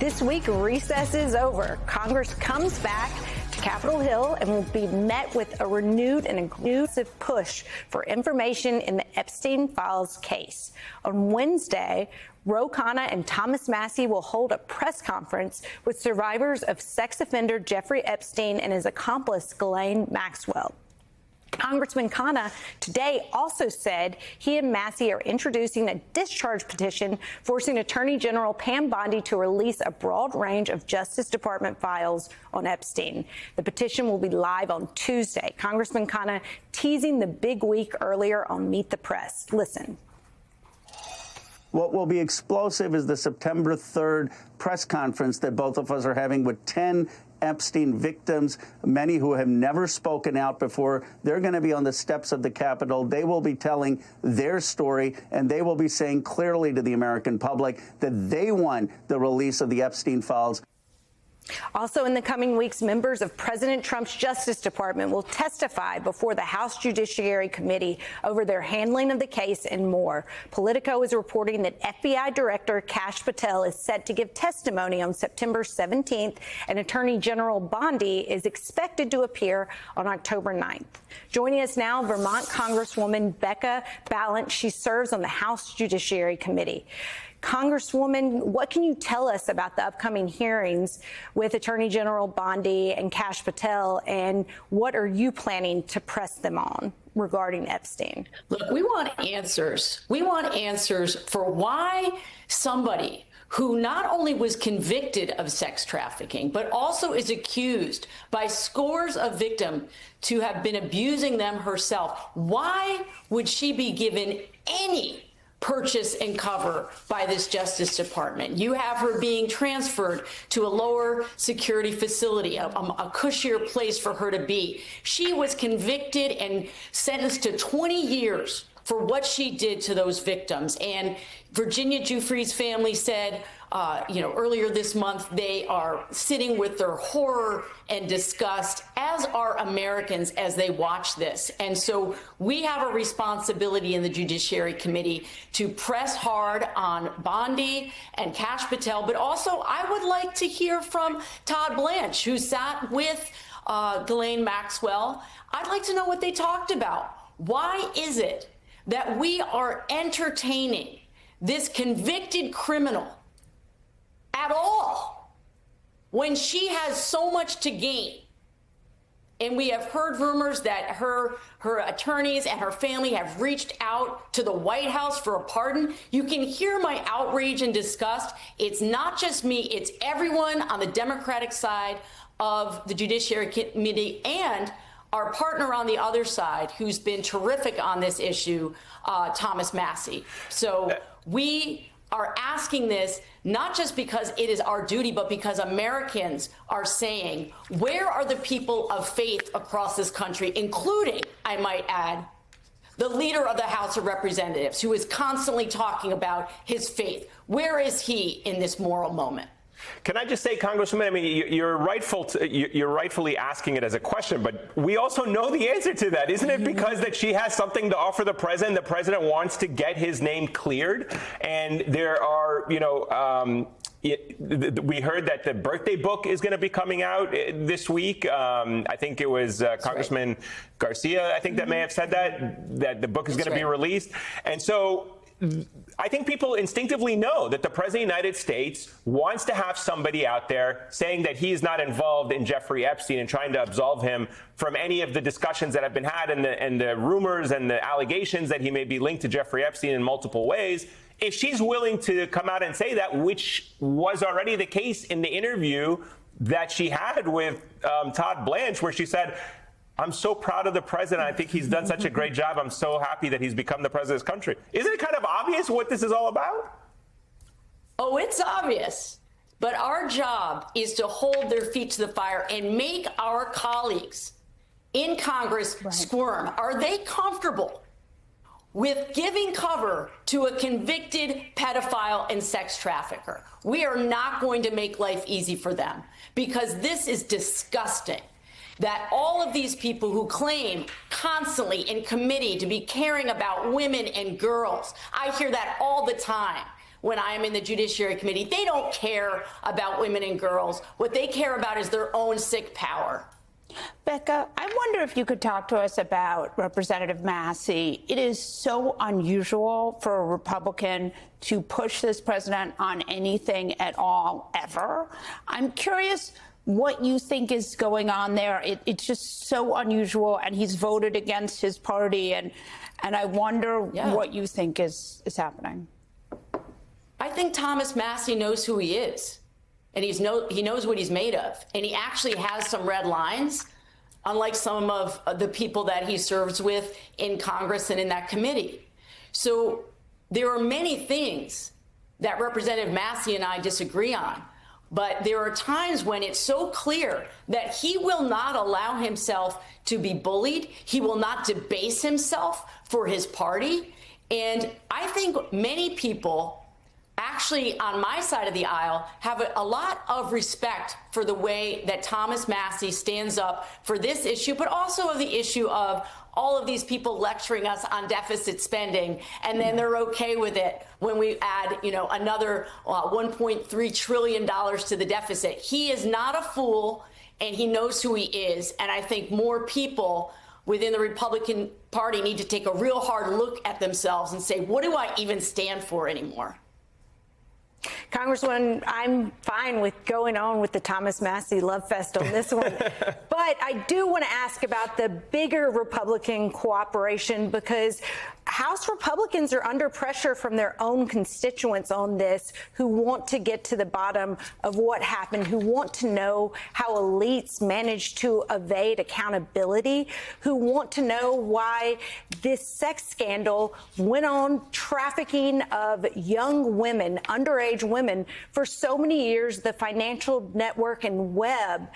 This week, recess is over. Congress comes back to Capitol Hill and will be met with a renewed and inclusive push for information in the Epstein files case. On Wednesday, Ro Khanna and Thomas Massie will hold a press conference with survivors of sex offender Jeffrey Epstein and his accomplice Ghislaine Maxwell. Congressman Khanna today also said he and Massie are introducing a discharge petition forcing Attorney General Pam Bondi to release a broad range of Justice Department files on Epstein. The petition will be live on Tuesday. Congressman Khanna teasing the big week earlier on Meet the Press. Listen. What will be explosive is the September 3rd press conference that both of us are having with 10 Epstein victims, many who have never spoken out before. They're going to be on the steps of the Capitol. They will be telling their story, and they will be saying clearly to the American public that they want the release of the Epstein files. Also in the coming weeks, members of President Trump's Justice Department will testify before the House Judiciary Committee over their handling of the case and more. Politico is reporting that FBI Director Kash Patel is set to give testimony on September 17th, and Attorney General Bondi is expected to appear on October 9th. Joining us now, Vermont Congresswoman Becca Balint. She serves on the House Judiciary Committee. Congresswoman, what can you tell us about the upcoming hearings with Attorney General Bondi and Kash Patel, and what are you planning to press them on regarding Epstein? Look, we want answers. We want answers for why somebody who not only was convicted of sex trafficking, but also is accused by scores of victims to have been abusing them herself, why would she be given any purchase and cover by this Justice Department? You have her being transferred to a lower security facility, a cushier place for her to be. She was convicted and sentenced to 20 years for what she did to those victims. And Virginia Giuffre's family said, earlier this month, they are sitting with their horror and disgust, as are Americans, as they watch this. And so we have a responsibility in the Judiciary Committee to press hard on Bondi and Kash Patel, but also I would like to hear from Todd Blanche, who sat with Ghislaine Maxwell. I'd like to know what they talked about. Why is it that we are entertaining this convicted criminal at all when she has so much to gain? And we have heard rumors that her attorneys and her family have reached out to the White House for a pardon. You can hear my outrage and disgust. It's not just me, it's everyone on the Democratic side of the Judiciary Committee and our partner on the other side, who's been terrific on this issue, Thomas Massie. So we are asking this not just because it is our duty, but because Americans are saying, where are the people of faith across this country, including, I might add, the leader of the House of Representatives, who is constantly talking about his faith? Where is he in this moral moment? Can I just say, Congresswoman, I mean, you're rightfully asking it as a question, but we also know the answer to that. Isn't it because that she has something to offer the president wants to get his name cleared? And there are, we heard that the birthday book is going to be coming out this week. I think it was Congressman Garcia, I think, that may have said that the book is going to be released. And so I think people instinctively know that the President of the United States wants to have somebody out there saying that he is not involved in Jeffrey Epstein and trying to absolve him from any of the discussions that have been had and the rumors and the allegations that he may be linked to Jeffrey Epstein in multiple ways. If she's willing to come out and say that, which was already the case in the interview that she had with Todd Blanche, where she said, I'm so proud of the president. I think he's done such a great job. I'm so happy that he's become the president of this country. Isn't it kind of obvious what this is all about? Oh, it's obvious. But our job is to hold their feet to the fire and make our colleagues in Congress squirm. Are they comfortable with giving cover to a convicted pedophile and sex trafficker? We are not going to make life easy for them, because this is disgusting. That all of these people who claim constantly in committee to be caring about women and girls, I hear that all the time. when I am in the Judiciary Committee. They don't care about women and girls. What they care about is their own sick power. Becca, I wonder if you could talk to us about Representative Massey. It is so unusual for a Republican to push this president on anything at all, ever. I'm curious what you think is going on there. It's just so unusual, and he's voted against his party, and I wonder what you think is happening. I think Thomas Massey knows who he is. And he knows what he's made of. And he actually has some red lines, unlike some of the people that he serves with in Congress and in that committee. So there are many things that Representative Massey and I disagree on. But there are times when it's so clear that he will not allow himself to be bullied. He will not debase himself for his party. And I think many people actually on my side of the aisle have a lot of respect for the way that Thomas Massey stands up for this issue, but also of the issue of all of these people lecturing us on deficit spending, and then they're okay with it when we add, another $1.3 trillion to the deficit. He is not a fool, and he knows who he is. And I think more people within the Republican Party need to take a real hard look at themselves and say, what do I even stand for anymore? Congresswoman, I'm fine with going on with the Thomas Massey love fest on this one. But I do want to ask about the bigger Republican cooperation, because House Republicans are under pressure from their own constituents on this, who want to get to the bottom of what happened, who want to know how elites managed to evade accountability, who want to know why this sex scandal went on, trafficking of young women, underage women, for so many years, the financial network and web.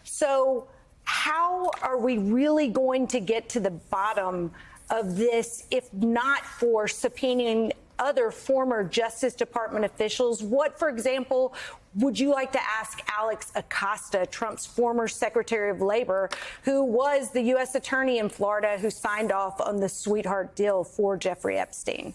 So how are we really going to get to the bottom of this, if not for subpoenaing other former Justice Department officials? What, for example, would you like to ask Alex Acosta, Trump's former Secretary of Labor, who was the U.S. attorney in Florida who signed off on the sweetheart deal for Jeffrey Epstein?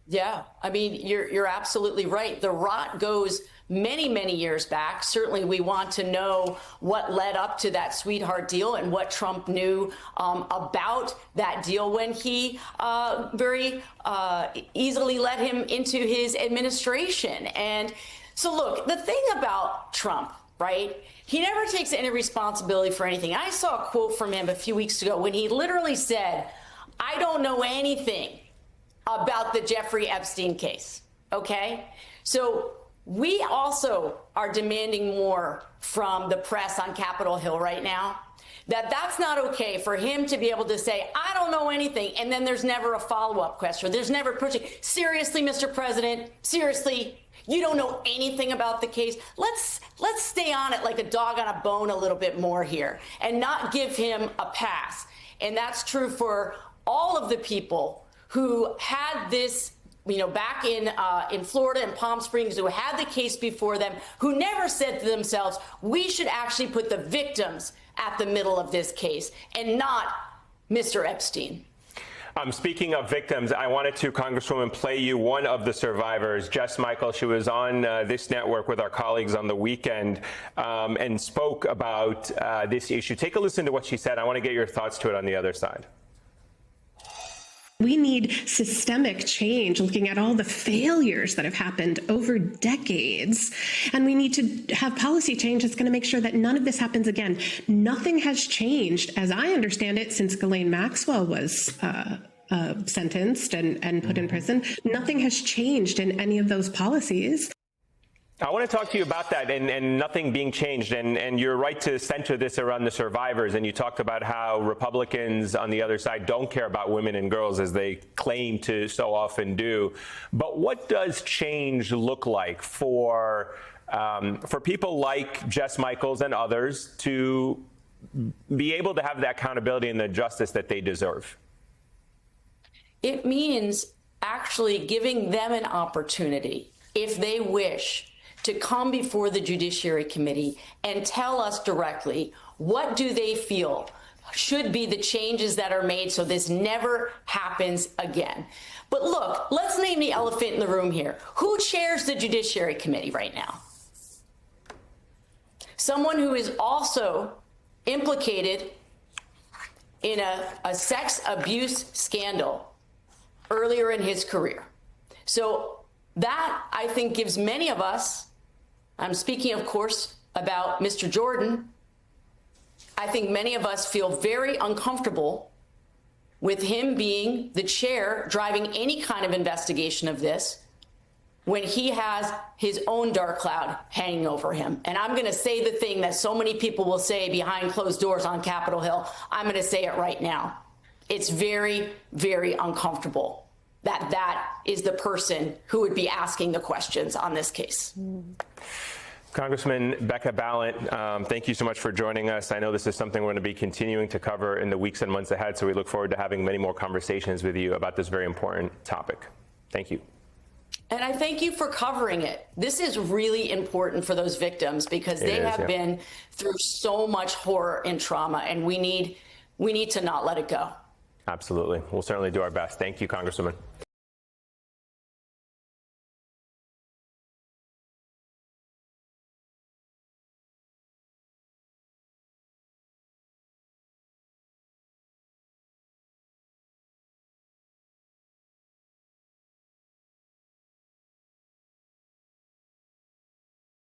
Yeah, I mean, you're absolutely right. The rot goes many, many years back. Certainly, we want to know what led up to that sweetheart deal and what Trump knew about that deal when he very easily let him into his administration. And so, look, the thing about Trump, right? He never takes any responsibility for anything. I saw a quote from him a few weeks ago when he literally said, "I don't know anything about the Jeffrey Epstein case." Okay? So we also are demanding more from the press on Capitol Hill right now. That's not okay for him to be able to say, "I don't know anything," and then there's never a follow-up question. There's never pushing. Seriously, Mr. President, seriously, you don't know anything about the case? Let's stay on it like a dog on a bone a little bit more here and not give him a pass. And that's true for all of the people who had this, back in Florida and Palm Springs, who had the case before them, who never said to themselves, we should actually put the victims at the middle of this case and not Mr. Epstein. Speaking of victims, I wanted to, Congresswoman, play you one of the survivors, Jess Michael. She was on this network with our colleagues on the weekend and spoke about this issue. Take a listen to what she said. I want to get your thoughts to it on the other side. We need systemic change, looking at all the failures that have happened over decades. And we need to have policy change that's going to make sure that none of this happens again. Nothing has changed, as I understand it, since Ghislaine Maxwell was sentenced and put in prison. Nothing has changed in any of those policies. I want to talk to you about that and nothing being changed. And you're right to center this around the survivors. And you talked about how Republicans on the other side don't care about women and girls as they claim to so often do. But what does change look like for people like Jess Michaels and others to be able to have that accountability and the justice that they deserve? It means actually giving them an opportunity, if they wish, to come before the Judiciary Committee and tell us directly, what do they feel should be the changes that are made so this never happens again. But look, let's name the elephant in the room here. Who chairs the Judiciary Committee right now? Someone who is also implicated in a sex abuse scandal earlier in his career. So that, I think, gives many of us, I'm speaking, of course, about Mr. Jordan, I think many of us feel very uncomfortable with him being the chair driving any kind of investigation of this when he has his own dark cloud hanging over him. And I'm going to say the thing that so many people will say behind closed doors on Capitol Hill. I'm going to say it right now. It's very, very uncomfortable that that is the person who would be asking the questions on this case. Congressman Becca Balint, thank you so much for joining us. I know this is something we're going to be continuing to cover in the weeks and months ahead, so we look forward to having many more conversations with you about this very important topic. Thank you. And I thank you for covering it. This is really important for those victims because they have been through so much horror and trauma, and we need to not let it go. Absolutely. We'll certainly do our best. Thank you, Congresswoman.